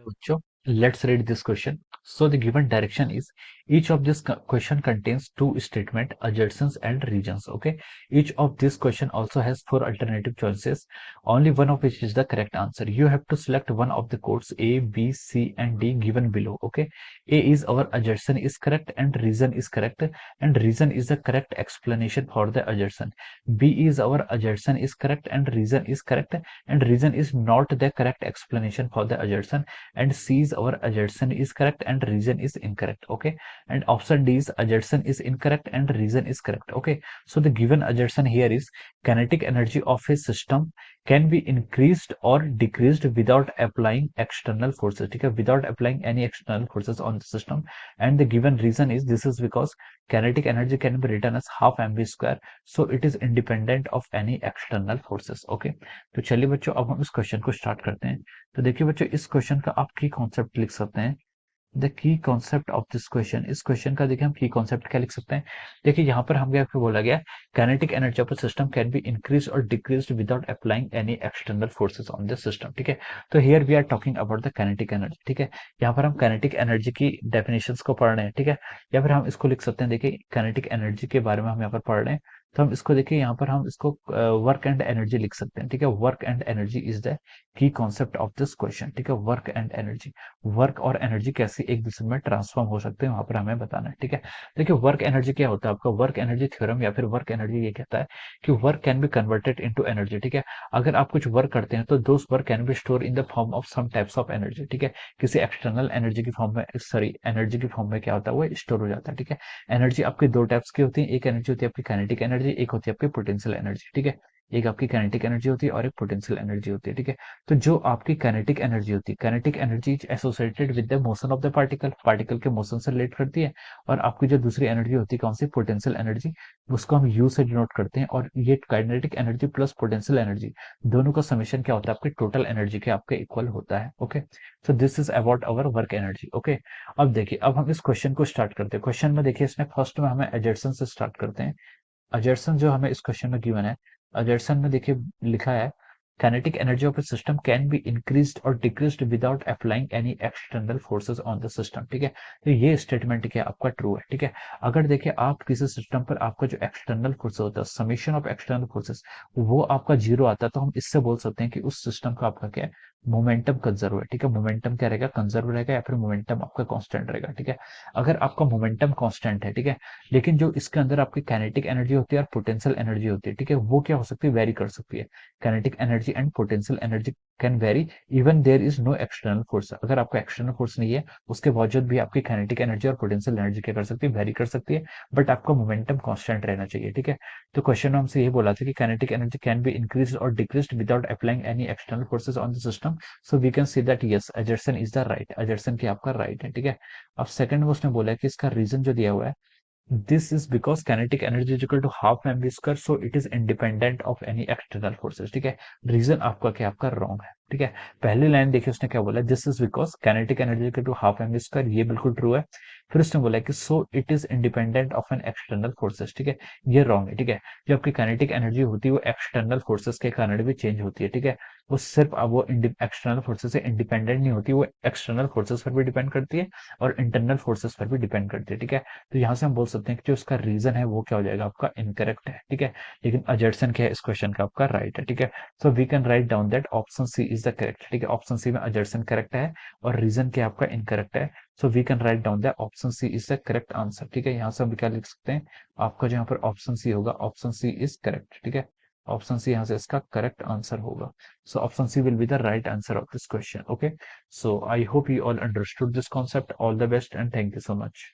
Hello, bachcho. Let's read this question. So the given direction is each of this question contains two statement, adjacents and regions. Okay. Each of this question also has four alternative choices, only one of which is the correct answer. You have to select one of the codes A, B, C, and D given below. Okay. A is our adjacent is correct and reason is correct, and reason is the correct explanation for the adjacent. B is our adjacent is correct and reason is correct, and reason is not the correct explanation for the adjacent, and C is our adjacent is correct and reason is incorrect. Okay, and option D is adjacent is incorrect and reason is correct. Okay, so the given adjacent here is kinetic energy of a system can be increased or decreased without applying external forces. Okay, without applying any external forces on the system, and the given reason is this is because kinetic energy can be written as half mv square, so it is independent of any external forces. Okay, तो चलिए बच्चों अब हम इस question को start करते हैं। तो देखिए बच्चों इस क्वेश्चन का आप की कॉन्सेप्ट लिख सकते हैं। The key concept of this question, इस क्वेश्चन का देखिए हम की कॉन्सेप्ट क्या लिख सकते हैं। देखिए यहाँ पर हमें आपको बोला गया kinetic energy of a system can be increase और decrease without applying any external forces on the system. ठीक है, तो here we are talking about the kinetic energy. ठीक है, यहाँ पर हम काइनेटिक एनर्जी की डेफिनेशंस को पढ़ रहे हैं। ठीक है, या फिर हम इसको लिख सकते हैं, देखिए काइनेटिक एनर्जी के बारे में हम यहाँ पर पढ़ रहे हैं, तो हम इसको देखिए यहाँ पर हम इसको वर्क एंड एनर्जी लिख सकते हैं। ठीक है, work and energy is the key concept of this question. ठीक है, वर्क एंड एनर्जी, वर्क और एनर्जी कैसे एक दूसरे में ट्रांसफॉर्म हो सकते हैं वहां पर हमें बताना है। ठीक है, देखिए वर्क एनर्जी क्या होता है आपका, वर्क एनर्जी थ्योरम या फिर वर्क एनर्जी ये कहता है कि work can be converted into energy. ठीक है, अगर आप कुछ वर्क करते हैं तो those work can be store in the form of some types of energy. ठीक है, किसी एक्सटर्नल एनर्जी की फॉर्म में, सॉरी एनर्जी की फॉर्म में क्या होता है वो स्टोर हो जाता है। ठीक है, एनर्जी आपकी दो टाइप्स की होती है, एक एनर्जी होती है आपकी काइनेटिक एनर्जी, एक होती है आपकी पोटेंशियल एनर्जी। ठीक है, एक आपकी काइनेटिक एनर्जी होती है और एक पोटेंशियल एनर्जी होती है। ठीक है, तो जो आपकी काइनेटिक एनर्जी होती है, kinetic energy is associated with the motion of the particle, particle के मोशन से रिलेट करती है। और आपकी जो दूसरी एनर्जी होती है कौन सी, पोटेंशियल एनर्जी, उसको हम यू से डिनोट करते हैं। और ये kinetic energy plus potential energy दोनों का समेशन क्या होता है, आपके टोटल एनर्जी के आपके इक्वल होता है। Okay, so this is about our work energy. Okay, अब देखिए अब हम इस क्वेश्चन को स्टार्ट करते हैं। क्वेश्चन में देखिए इसमें फर्स्ट में हमें एडजर्सन से स्टार्ट करते हैं। एडजर्सन जो हमें इस क्वेश्चन में गिवन है, एडजर्सन में देखिए लिखा है kinetic energy of a system can be increased or decreased without applying any external forces on the system। ठीक है, तो ये स्टेटमेंट क्या आपका ट्रू है। ठीक है, अगर देखिए आप किसी सिस्टम पर आपका जो एक्सटर्नल फोर्स होता है, समेशन ऑफ एक्सटर्नल फोर्सेस, वो आपका जीरो आता है, तो हम इससे बोल सकते हैं कि उस सिस्टम का आपका क्या है, मोमेंटम कंजर्व है। ठीक है, मोमेंटम क्या रहेगा, कंजर्व रहेगा, या फिर मोमेंटम आपका कांस्टेंट रहेगा। ठीक है, अगर आपका मोमेंटम कांस्टेंट है, ठीक है, लेकिन जो इसके अंदर आपकी काइनेटिक एनर्जी होती है और पोटेंशियल एनर्जी होती है, ठीक है, वो क्या हो सकती है, वेरी कर सकती है। kinetic energy and potential energy can vary even there is no external force। अगर आपका एक्सटर्नल फोर्स नहीं है उसके बावजूद भी आपकी काइनेटिक एनर्जी और पोटेंशियल एनर्जी क्या कर सकती है, वेरी कर सकती है, बट आपका मोमेंटम कांस्टेंट रहना चाहिए। ठीक है, तो क्वेश्चन में हमसे ये बोला था कि kinetic energy can be increase और decrease without applying any external forces on the system, so we can see that yes assertion is the right, assertion की आपका राइट है। ठीक है, अब सेकंड में उसने बोला है कि इसका रीजन जो दिया हुआ है, this is because kinetic energy is equal to half mv square, so it is independent of any external forces। ठीक है, रीजन आपका क्या, आपका रॉन्ग है। ठीक है, पहली लाइन देखिए उसने क्या बोला, this is because kinetic energy equal to half m square, ये बिल्कुल ट्रू है। फिर उसने बोला कि so it is independent of an external forces. ठीक है, ये रॉन्ग है। ठीक है, जो आपकी काइनेटिक एनर्जी होती है वो एक्सटर्नल फोर्सेस के कारण भी चेंज होती है। ठीक है, वो सिर्फ अब वो एक्सटर्नल फोर्सेस से इंडिपेंडेंट नहीं होती, वो एक्सटर्नल फोर्सेस पर भी डिपेंड करती है और इंटरनल फोर्सेस पर भी डिपेंड करती है। ठीक है, तो यहाँ से हम बोल सकते हैं कि जो उसका रीजन है वो क्या हो जाएगा, आपका इनकरेक्ट है। ठीक है, लेकिन अजर्सन क्या है इस क्वेश्चन का, आपका राइट है। ठीक है, so we can write down that option C is the correct. ठीक है, ऑप्शन सी में अजर्सन करेक्ट है और रीजन क्या आपका इनकरेक्ट है, so we can write down that option C is the correct answer. ठीक है, यहाँ से हम क्या लिख सकते हैं, आपका जो यहाँ पर ऑप्शन सी होगा, ऑप्शन सी इज करेक्ट। ठीक है, ऑप्शन सी यहाँ से इसका करेक्ट आंसर होगा, so option C will be the right answer of this question। Okay, so I hope you all understood this concept। All the best and thank you so much।